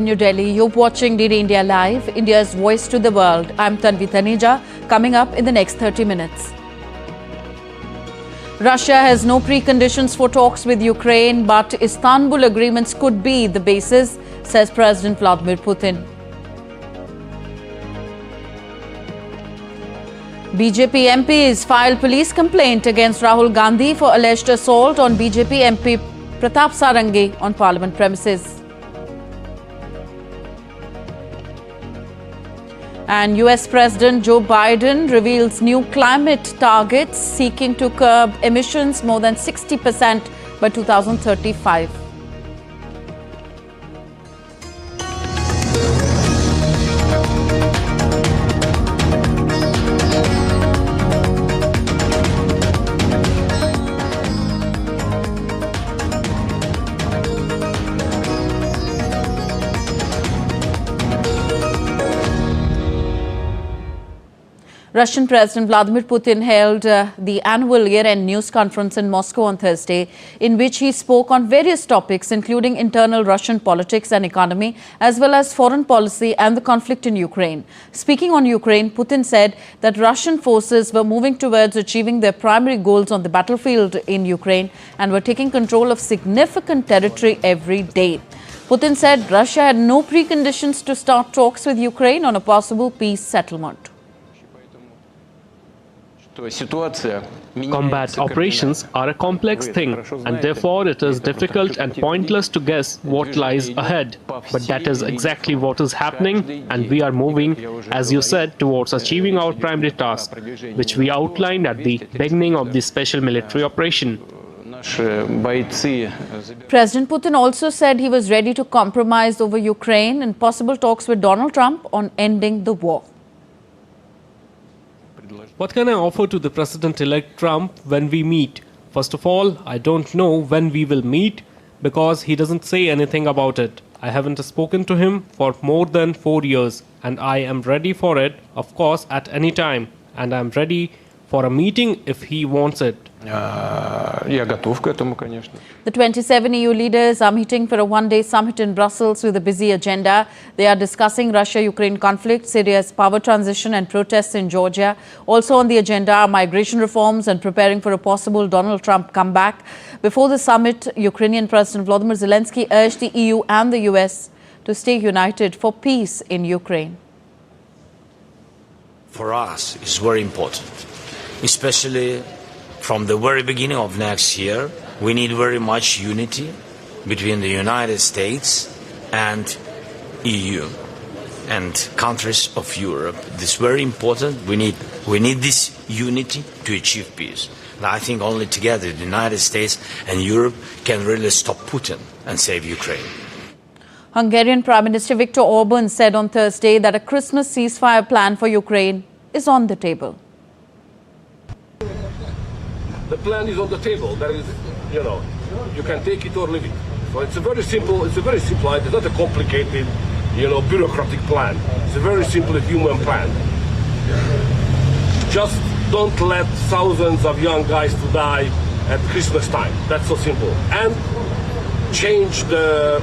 New Delhi, you're watching DD India Live, India's voice to the world. I'm Tanvi Taneja, coming up in the next 30 minutes. Russia has no preconditions for talks with Ukraine, but Istanbul agreements could be the basis, says President Vladimir Putin. BJP MPs filed police complaint against Rahul Gandhi for alleged assault on BJP MP Pratap Sarangi on Parliament premises. And US President Joe Biden reveals new climate targets seeking to curb emissions more than 60% by 2035. Russian President Vladimir Putin held the annual year-end news conference in Moscow on Thursday, in which he spoke on various topics, including internal Russian politics and economy, as well as foreign policy and the conflict in Ukraine. Speaking on Ukraine, Putin said that Russian forces were moving towards achieving their primary goals on the battlefield in Ukraine and were taking control of significant territory every day. Putin said Russia had no preconditions to start talks with Ukraine on a possible peace settlement. Combat operations are a complex thing, and therefore it is difficult and pointless to guess what lies ahead. But that is exactly what is happening, and we are moving, as you said, towards achieving our primary task, which we outlined at the beginning of the special military operation. President Putin also said he was ready to compromise over Ukraine in possible talks with Donald Trump on ending the war. What can I offer to the President-elect Trump when we meet? First of all, I don't know when we will meet because he doesn't say anything about it. I haven't spoken to him for more than 4 years, and I am ready for it, of course, at any time. And I'm ready for a meeting if he wants it. The 27 EU leaders are meeting for a one-day summit in Brussels with a busy agenda. They are discussing Russia-Ukraine conflict, Syria's power transition and protests in Georgia. Also on the agenda are migration reforms and preparing for a possible Donald Trump comeback. Before the summit, Ukrainian President Volodymyr Zelensky urged the EU and the US to stay united for peace in Ukraine. For us, it's very important, especially from the very beginning of next year. We need very much unity between the United States and EU and countries of Europe. This is very important. We need this unity to achieve peace. And I think only together the United States and Europe can really stop Putin and save Ukraine. Hungarian Prime Minister Viktor Orban said on Thursday that a Christmas ceasefire plan for Ukraine is on the table. The plan is on the table. That is, you can take it or leave it. So it's a very simple. It's not a complicated, bureaucratic plan. It's a very simple human plan. Just don't let thousands of young guys to die at Christmas time. That's so simple. And change the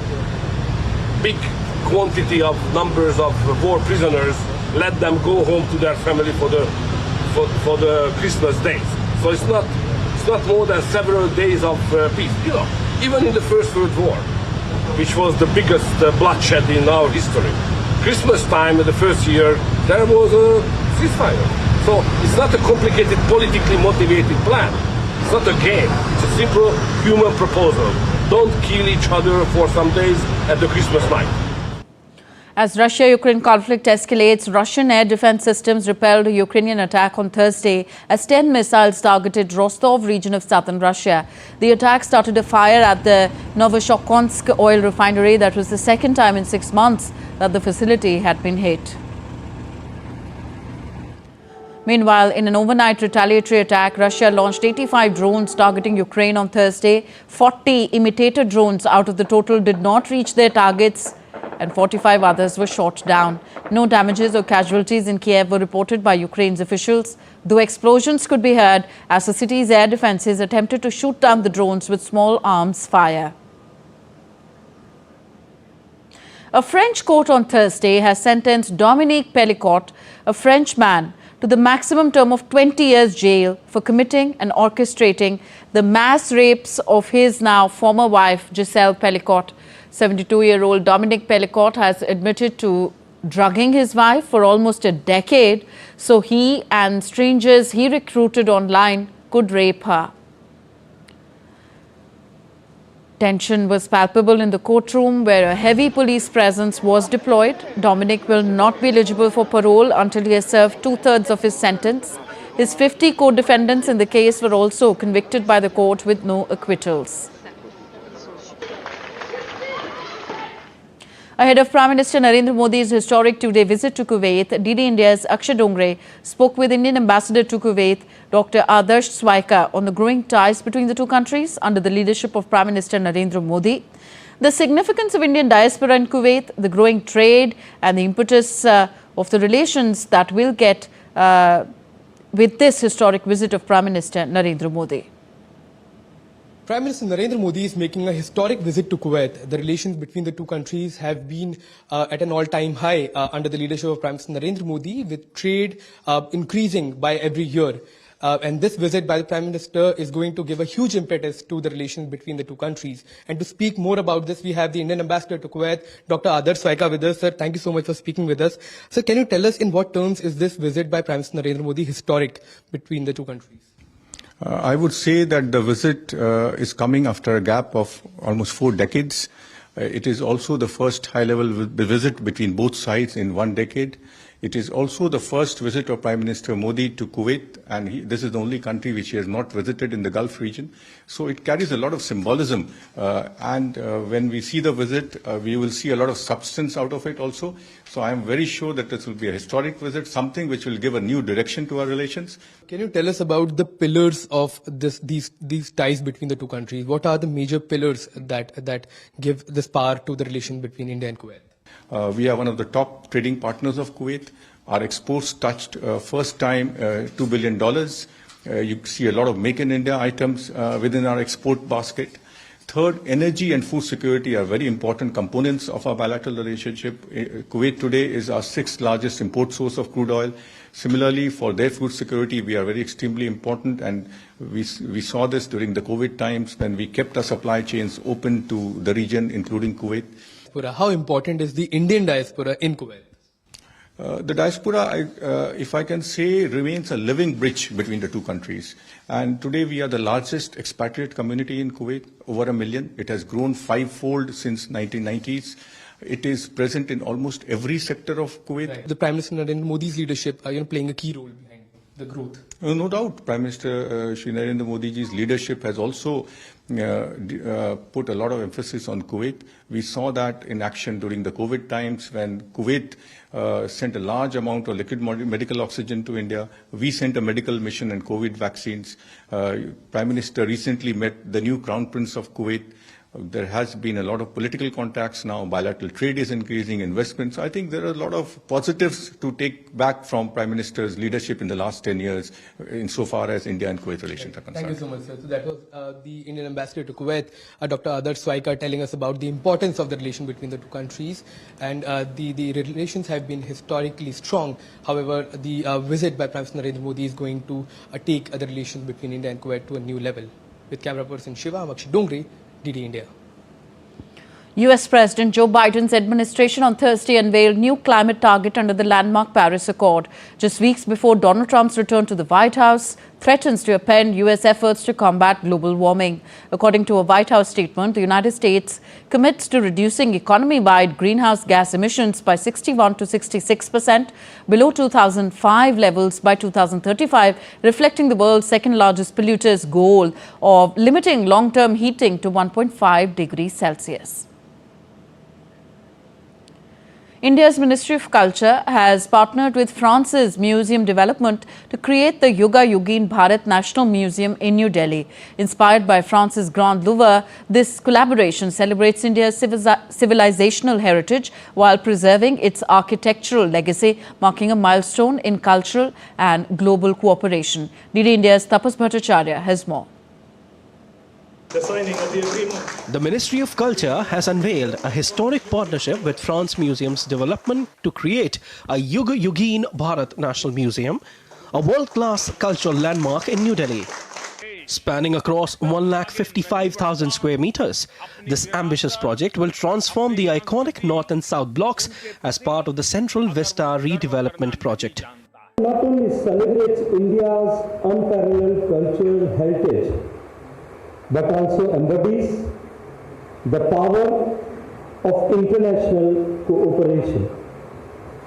big quantity of numbers of war prisoners. Let them go home to their family for the Christmas days. So it's not more than several days of peace. Even in the First World War, which was the biggest bloodshed in our history, Christmas time in the first year, there was a ceasefire. So it's not a complicated, politically motivated plan. It's not a game. It's a simple human proposal. Don't kill each other for some days at the Christmas night. As Russia-Ukraine conflict escalates, Russian air defense systems repelled a Ukrainian attack on Thursday as 10 missiles targeted Rostov region of southern Russia. The attack started a fire at the Novoshokonsk oil refinery. That was the second time in 6 months that the facility had been hit. Meanwhile, in an overnight retaliatory attack, Russia launched 85 drones targeting Ukraine on Thursday. 40 imitator drones out of the total did not reach their targets, and 45 others were shot down. No damages or casualties in Kiev were reported by Ukraine's officials, though explosions could be heard as the city's air defenses attempted to shoot down the drones with small arms fire. A French court on Thursday has sentenced Dominique Pellicotte, a French man, to the maximum term of 20 years jail for committing and orchestrating the mass rapes of his now former wife, Giselle Pellicotte. 72-year-old Dominique Pellicotte has admitted to drugging his wife for almost a decade, so he and strangers he recruited online could rape her. Tension was palpable in the courtroom where a heavy police presence was deployed. Dominic will not be eligible for parole until he has served two-thirds of his sentence. His 50 co-defendants in the case were also convicted by the court with no acquittals. Ahead of Prime Minister Narendra Modi's historic two-day visit to Kuwait, DD India's Akshay Dongre spoke with Indian Ambassador to Kuwait, Dr. Adarsh Swaika, on the growing ties between the two countries under the leadership of Prime Minister Narendra Modi, the significance of Indian diaspora in Kuwait, the growing trade and the impetus of the relations that will get with this historic visit of Prime Minister Narendra Modi. Prime Minister Narendra Modi is making a historic visit to Kuwait. The relations between the two countries have been at an all-time high under the leadership of Prime Minister Narendra Modi, with trade increasing by every year. And this visit by the Prime Minister is going to give a huge impetus to the relations between the two countries. And to speak more about this, we have the Indian Ambassador to Kuwait, Dr. Adarsh Swaika, with us. Sir, thank you so much for speaking with us. Sir, can you tell us in what terms is this visit by Prime Minister Narendra Modi historic between the two countries? I would say that the visit is coming after a gap of almost 4 decades. It is also the first high-level visit between both sides in 1 decade. It is also the first visit of Prime Minister Modi to Kuwait, and this is the only country which he has not visited in the Gulf region. So it carries a lot of symbolism, and when we see the visit, we will see a lot of substance out of it also. So I am very sure that this will be a historic visit, something which will give a new direction to our relations. Can you tell us about the pillars of these ties between the two countries? What are the major pillars that give this power to the relation between India and Kuwait? We are one of the top trading partners of Kuwait. Our exports touched first time $2 billion. You see a lot of Make in India items within our export basket. Third, energy and food security are very important components of our bilateral relationship. Kuwait today is our 6th largest import source of crude oil. Similarly, for their food security, we are very extremely important, and we saw this during the COVID times when we kept our supply chains open to the region, including Kuwait. How important is the Indian diaspora in Kuwait? The diaspora, if I can say, remains a living bridge between the two countries. And today we are the largest expatriate community in Kuwait, over 1 million. It has grown 5-fold since 1990s. It is present in almost every sector of Kuwait. Right. The Prime Minister Narendra Modi's leadership playing a key role behind the growth. No doubt. Prime Minister Shri Narendra Modi's leadership has also put a lot of emphasis on Kuwait. We saw that in action during the COVID times when Kuwait sent a large amount of liquid medical oxygen to India. We sent a medical mission and COVID vaccines. Prime Minister recently met the new Crown Prince of Kuwait. There has been a lot of political contacts now. Bilateral trade is increasing, investments. I think there are a lot of positives to take back from Prime Minister's leadership in the last 10 years insofar as India and Kuwait relations are concerned. Thank you so much, sir. So that was the Indian Ambassador to Kuwait, Dr. Adarsh Swaika, telling us about the importance of the relation between the two countries. And the relations have been historically strong. However, the visit by Prime Minister Narendra Modi is going to take the relations between India and Kuwait to a new level. With camera person Shiva, I'm Akshay Dongre, DD India. US President Joe Biden's administration on Thursday unveiled new climate target under the landmark Paris Accord. Just weeks before Donald Trump's return to the White House threatens to upend US efforts to combat global warming. According to a White House statement, the United States commits to reducing economy-wide greenhouse gas emissions by 61 to 66% below 2005 levels by 2035, reflecting the world's second-largest polluter's goal of limiting long-term heating to 1.5 degrees Celsius. India's Ministry of Culture has partnered with France's museum development to create the Yuga Yugin Bharat National Museum in New Delhi. Inspired by France's Grand Louvre, this collaboration celebrates India's civilizational heritage while preserving its architectural legacy, marking a milestone in cultural and global cooperation. DD India's Tapas Bhattacharya has more. the signing of the agreement. The Ministry of Culture has unveiled a historic partnership with France Museums Development to create a Yugin Bharat National Museum, a world-class cultural landmark in New Delhi. Spanning across 155,000 square meters, this ambitious project will transform the iconic North and South blocks as part of the Central Vista redevelopment project. Not only celebrates India's unparalleled cultural heritage, but also embodies the power of international cooperation.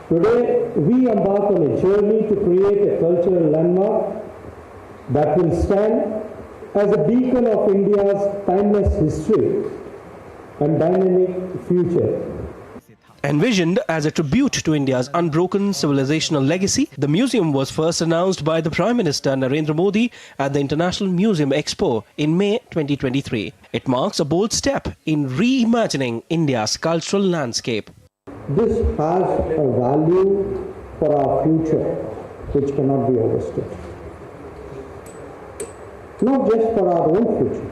Today, we embark on a journey to create a cultural landmark that will stand as a beacon of India's timeless history and dynamic future. Envisioned as a tribute to India's unbroken civilizational legacy, the museum was first announced by the Prime Minister Narendra Modi at the International Museum Expo in May 2023. It marks a bold step in reimagining India's cultural landscape. This has a value for our future which cannot be overstated. Not just for our own future.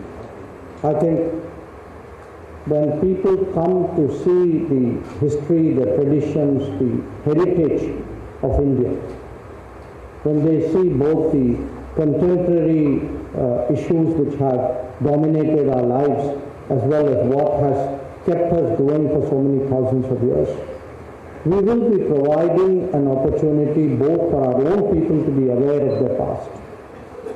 I think when people come to see the history, the traditions, the heritage of India, when they see both the contemporary issues which have dominated our lives as well as what has kept us going for so many thousands of years, we will be providing an opportunity both for our own people to be aware of their past,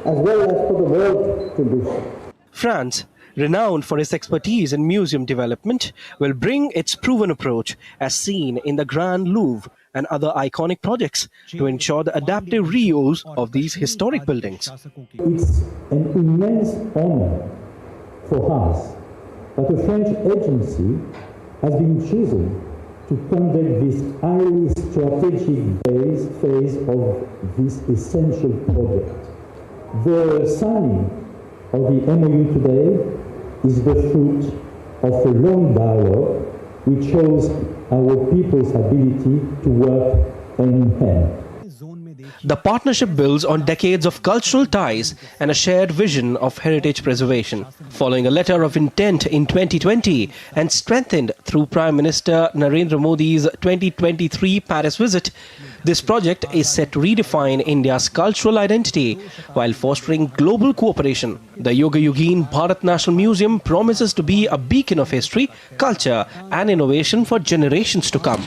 as well as for the world to do so. France, renowned for its expertise in museum development, will bring its proven approach as seen in the Grand Louvre and other iconic projects to ensure the adaptive reuse of these historic buildings. It's an immense honor for us that a French agency has been chosen to conduct this highly strategic phase of this essential project. The signing of the MOU today is the fruit of a long dialogue which shows our people's ability to work hand in hand. The partnership builds on decades of cultural ties and a shared vision of heritage preservation. Following a letter of intent in 2020 and strengthened through Prime Minister Narendra Modi's 2023 Paris visit, this project is set to redefine India's cultural identity while fostering global cooperation. The Yugin Bharat National Museum promises to be a beacon of history, culture and innovation for generations to come.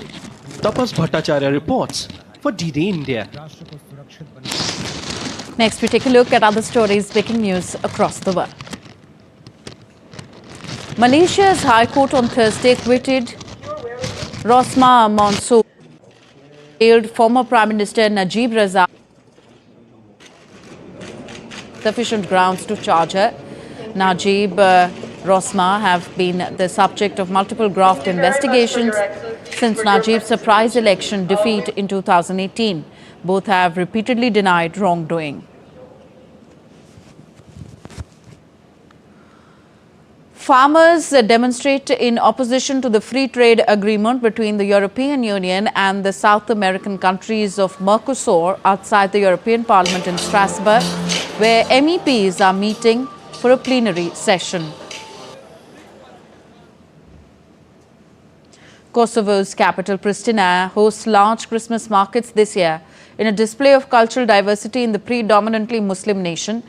Tapas Bhattacharya reports for DD India. Next, we take a look at other stories making news across the world. Malaysia's High Court on Thursday acquitted Rosmah Mansor, jailed former Prime Minister Najib Razak, sufficient grounds to charge her. Najib, Rosmah have been the subject of multiple graft investigations since Najib's surprise election defeat in 2018. Both have repeatedly denied wrongdoing. Farmers demonstrate in opposition to the free trade agreement between the European Union and the South American countries of Mercosur outside the European Parliament in Strasbourg, where MEPs are meeting for a plenary session. Kosovo's capital, Pristina, hosts large Christmas markets this year in a display of cultural diversity in the predominantly Muslim nation.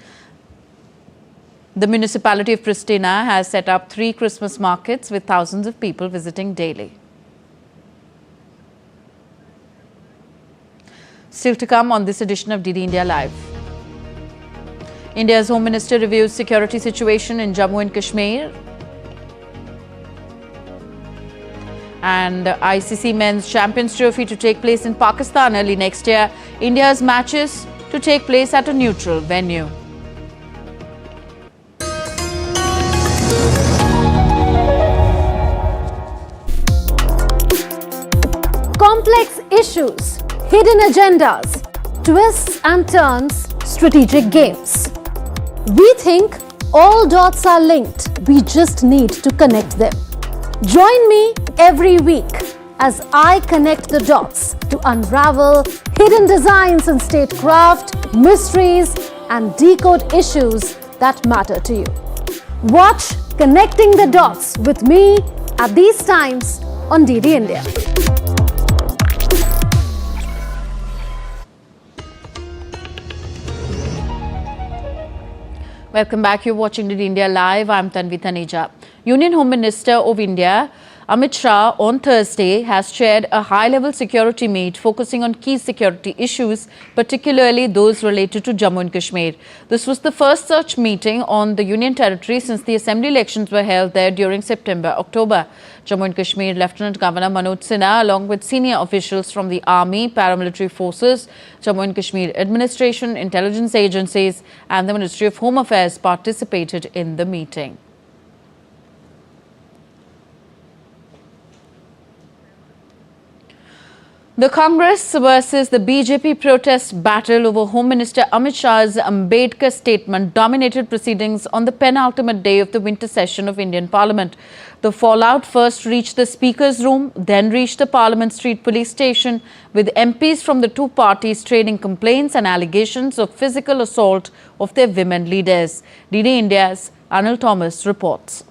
The municipality of Pristina has set up 3 Christmas markets with thousands of people visiting daily. Still to come on this edition of DD India Live. India's Home Minister reviews security situation in Jammu and Kashmir. And ICC Men's Champions Trophy to take place in Pakistan early next year. India's matches to take place at a neutral venue. Complex issues, hidden agendas, twists and turns, strategic games. We think all dots are linked. We just need to connect them. Join me every week as I connect the dots to unravel hidden designs in statecraft, mysteries, and decode issues that matter to you. Watch Connecting the Dots with me at these times on DD India. Welcome back. You're watching DD India Live. I'm Tanvi Taneja. Union Home Minister of India, Amit Shah, on Thursday has chaired a high-level security meet focusing on key security issues, particularly those related to Jammu and Kashmir. This was the first such meeting on the Union territory since the assembly elections were held there during September-October. Jammu and Kashmir Lieutenant Governor Manoj Sinha, along with senior officials from the Army, paramilitary forces, Jammu and Kashmir administration, intelligence agencies and the Ministry of Home Affairs participated in the meeting. The Congress versus the BJP protest battle over Home Minister Amit Shah's Ambedkar statement dominated proceedings on the penultimate day of the winter session of Indian Parliament. The fallout first reached the Speaker's room, then reached the Parliament Street Police Station, with MPs from the two parties trading complaints and allegations of physical assault of their women leaders. DD India's Anil Thomas reports.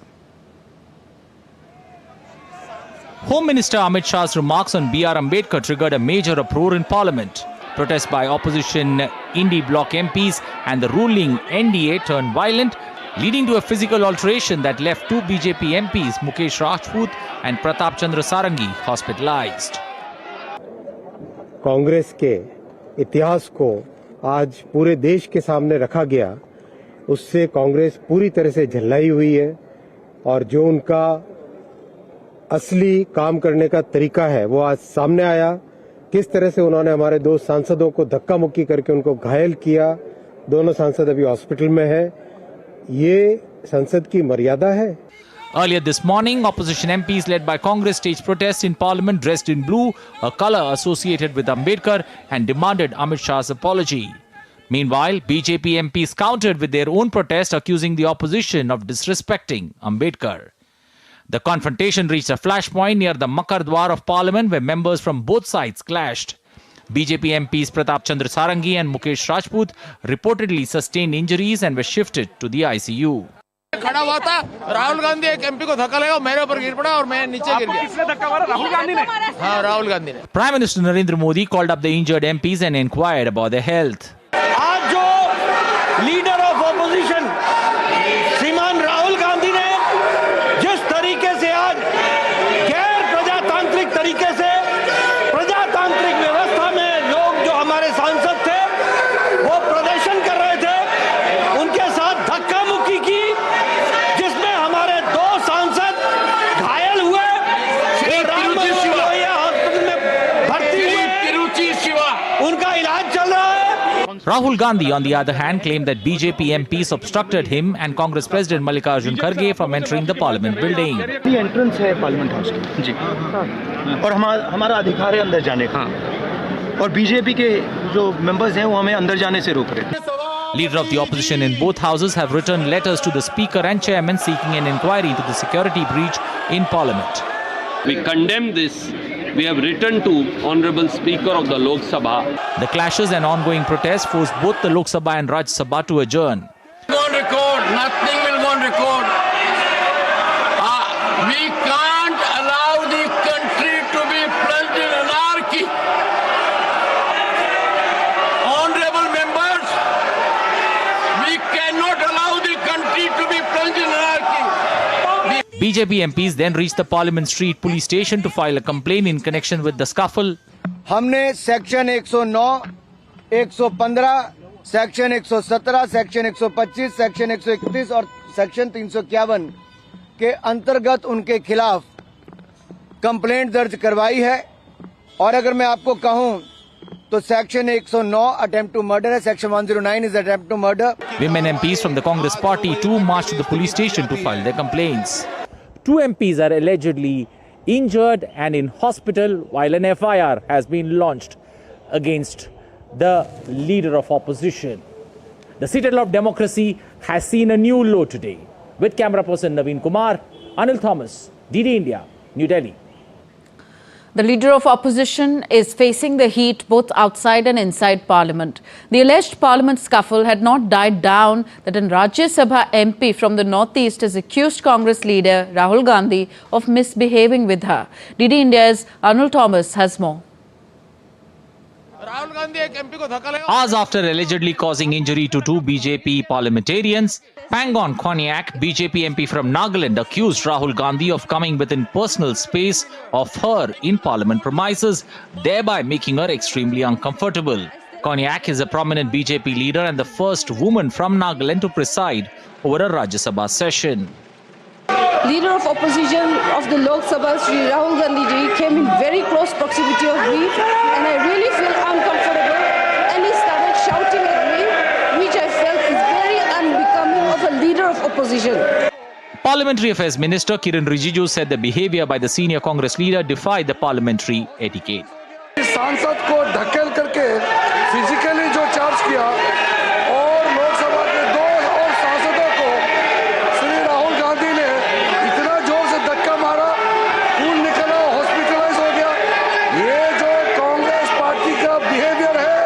Home Minister Amit Shah's remarks on B.R. Ambedkar triggered a major uproar in Parliament. Protests by opposition Indie Bloc MPs and the ruling NDA turned violent, leading to a physical alteration that left two BJP MPs, Mukesh Rajput and Pratap Chandra Sarangi, hospitalized. Congress के इतिहास को आज पूरे देश के सामने रखा गया, उससे कांग्रेस पूरी तरह से झल्लाई हुई है और जो उनका असली काम करने का तरीका है वो आज सामने आया। किस तरह से उन्होंने हमारे दो सांसदों को धक्का मुक्की करके उनको घायल किया, दोनों सांसद अभी हॉस्पिटल में हैं। ये संसद की मर्यादा है। Earlier this morning, opposition MPs led by Congress staged protests in Parliament dressed in blue, a colour associated with Ambedkar, and demanded Amit Shah's apology. Meanwhile, BJP MPs countered with their own protest, accusing the opposition of disrespecting Ambedkar. The confrontation reached a flashpoint near the Makar Dwar of Parliament, where members from both sides clashed. BJP MPs Pratap Chandra Sarangi and Mukesh Rajput reportedly sustained injuries and were shifted to the ICU. खड़ा हुआ था, राहुल गांधी एक MP को धक्का लगा, मेरे ऊपर गिर पड़ा और मैं नीचे गिर गया। किसने धक्का मारा? राहुल गांधी ने? हाँ, राहुल गांधी ने। Prime Minister Narendra Modi called up the injured MPs and inquired about their health. आज जो लीडर ऑफ ऑपोजिशन श्रीमान राहुल गांधी ने जिस तरीके से आज गैर प्रजातांत्रिक तरीके से प्रजातांत्रिक व्यवस्था में लोग जो हमारे सांसद थे वो प्रदर्शन कर रहे थे, उनके साथ धक्का मुक्की की, जिसमें हमारे दो सांसद घायल हुए, हॉस्पिटल में भर्ती हुए, उनका इलाज चल रहा है। Rahul Gandhi, on the other hand, claimed that BJP MPs obstructed him and Congress President Mallikarjun Kharge from entering the Parliament building. ये एंट्रेंस है पार्लियामेंट हाउस की जी, और हमारा अधिकार है अंदर जाने का, और बीजेपी के जो मेंबर्स हैं वो हमें अंदर जाने से रोक रहे हैं। Leader of the opposition in both houses have written letters to the Speaker and Chairman seeking an inquiry into the security breach in Parliament. We condemn this. We have written to Honorable Speaker of the Lok Sabha. The clashes and ongoing protests forced both the Lok Sabha and Rajya Sabha to adjourn. Go on record. Nothing will go on record. We can't allow the country to be plunged in anarchy. Honorable members, we cannot allow the country to be plunged in anarchy. BJP MPs then reached the Parliament Street Police Station to file a complaint in connection with the scuffle. हमने section 109, 115, section 117, section 125, section 131 और section 351 के अंतर्गत उनके खिलाफ complaint दर्ज करवाई है। और अगर मैं आपको कहूं तो सेक्शन 109 अटेम्प्ट टू मर्डर है, section 109 is attempt to murder. Women MPs from the Congress party too marched to the police station to file their complaints. Two MPs are allegedly injured and in hospital, while an FIR has been launched against the leader of opposition. The citadel of democracy has seen a new low today. With camera person Naveen Kumar, Anil Thomas, DD India, New Delhi. The leader of opposition is facing the heat both outside and inside Parliament. The alleged Parliament scuffle had not died down that an Rajya Sabha MP from the northeast has accused Congress leader Rahul Gandhi of misbehaving with her. DD India's Arnold Thomas has more. Hours after allegedly causing injury to two BJP parliamentarians, Pangon Konyak, BJP MP from Nagaland, accused Rahul Gandhi of coming within personal space of her in parliament premises, thereby making her extremely uncomfortable. Konyak is a prominent BJP leader and the first woman from Nagaland to preside over a Rajya Sabha session. Leader of opposition of the Lok Sabha, Shri Rahul Gandhi ji, came in very close proximity of me, and I really feel uncomfortable, and he started shouting at me, which I felt is very unbecoming of a leader of opposition. Parliamentary Affairs Minister Kiran Rijiju said the behavior by the senior Congress leader defied the parliamentary etiquette. सांसद को धकेल करके physically जो charge किया और लोकसभा के दो और सांसदों को श्री राहुल गांधी ने इतना जोर से धक्का मारा, खून निकला, हॉस्पिटलाइज हो गया। ये जो कांग्रेस पार्टी का बिहेवियर है,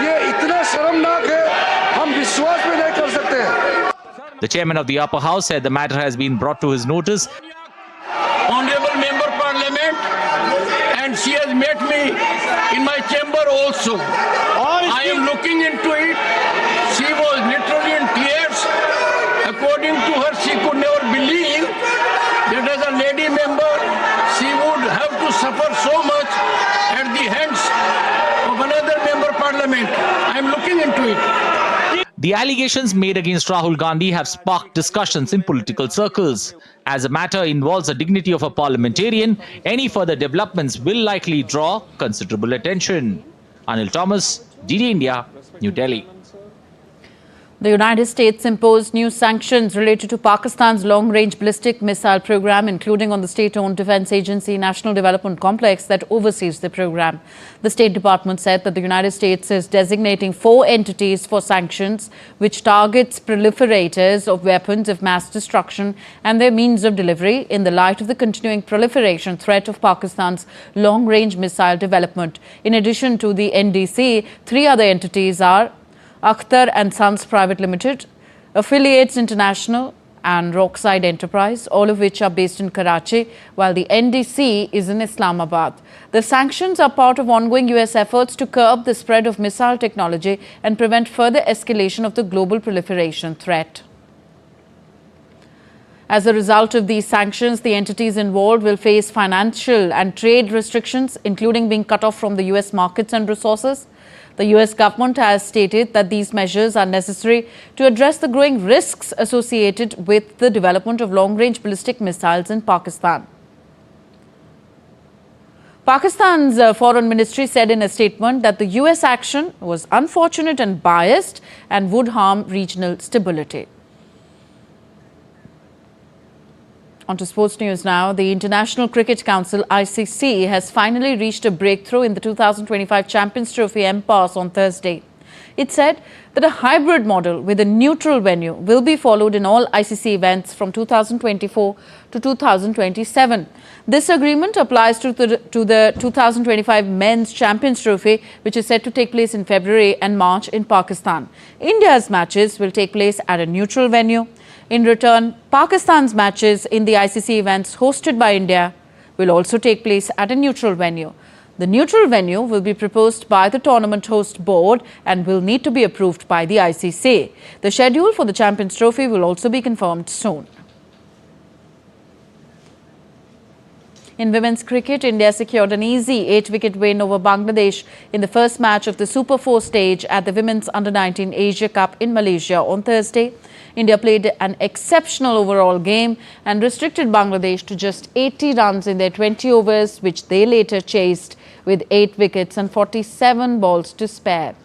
ये इतना शर्मनाक है, हम विश्वास भी नहीं कर सकते हैं। The chairman of the upper house said the matter has been brought to his notice. Honorable Member Parliament, and she has met me in my chamber also. I am looking into it. She was literally in tears. According to her, she could never believe that as a lady member, she would have to suffer so much at the hands of another member Parliament. I am looking into it. The allegations made against Rahul Gandhi have sparked discussions in political circles. As the matter involves the dignity of a parliamentarian, any further developments will likely draw considerable attention. Anil Thomas, DD India, New Delhi. The United States imposed new sanctions related to Pakistan's long-range ballistic missile program, including on the state-owned defense agency National Development Complex that oversees the program. The State Department said that the United States is designating 4 entities for sanctions, which targets proliferators of weapons of mass destruction and their means of delivery in the light of the continuing proliferation threat of Pakistan's long-range missile development. In addition to the NDC, 3 other entities are Akhtar and Sons Private Limited, Affiliates International and Rockside Enterprise, all of which are based in Karachi, while the NDC is in Islamabad. The sanctions are part of ongoing US efforts to curb the spread of missile technology and prevent further escalation of the global proliferation threat. As a result of these sanctions, the entities involved will face financial and trade restrictions, including being cut off from the US markets and resources. The US government has stated that these measures are necessary to address the growing risks associated with the development of long-range ballistic missiles in Pakistan. Pakistan's Foreign Ministry said in a statement that the US action was unfortunate and biased and would harm regional stability. On to sports news now. The International Cricket Council (ICC) has finally reached a breakthrough in the 2025 Champions Trophy impasse on Thursday. It said that a hybrid model with a neutral venue will be followed in all ICC events from 2024 to 2027. This agreement applies to the 2025 Men's Champions Trophy, which is set to take place in February and March in Pakistan. India's matches will take place at a neutral venue. In return, Pakistan's matches in the ICC events hosted by India will also take place at a neutral venue. The neutral venue will be proposed by the tournament host board and will need to be approved by the ICC. The schedule for the Champions Trophy will also be confirmed soon. In women's cricket, India secured an easy 8-wicket win over Bangladesh in the first match of the Super 4 stage at the Women's Under-19 Asia Cup in Malaysia on Thursday. India played an exceptional overall game and restricted Bangladesh to just 80 runs in their 20 overs, which they later chased with 8 wickets and 47 balls to spare.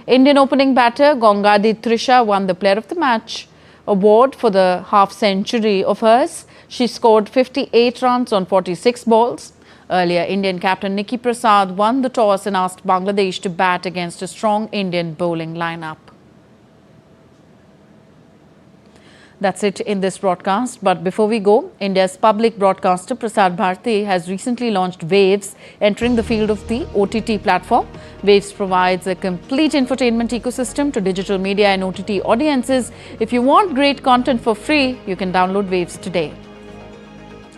Indian opening batter Gongadi Trisha won the Player of the Match award for the half-century of hers. She scored 58 runs on 46 balls. Earlier, Indian captain Nikki Prasad won the toss and asked Bangladesh to bat against a strong Indian bowling lineup. That's it in this broadcast. But before we go, India's public broadcaster Prasar Bharati has recently launched Waves, entering the field of the OTT platform. Waves provides a complete infotainment ecosystem to digital media and OTT audiences. If you want great content for free, you can download Waves today.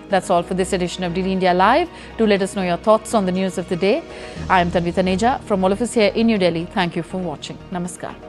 That's all for this edition of DD India Live. Do let us know your thoughts on the news of the day. I am Tanvi Taneja. From all of us here in New Delhi, thank you for watching. Namaskar.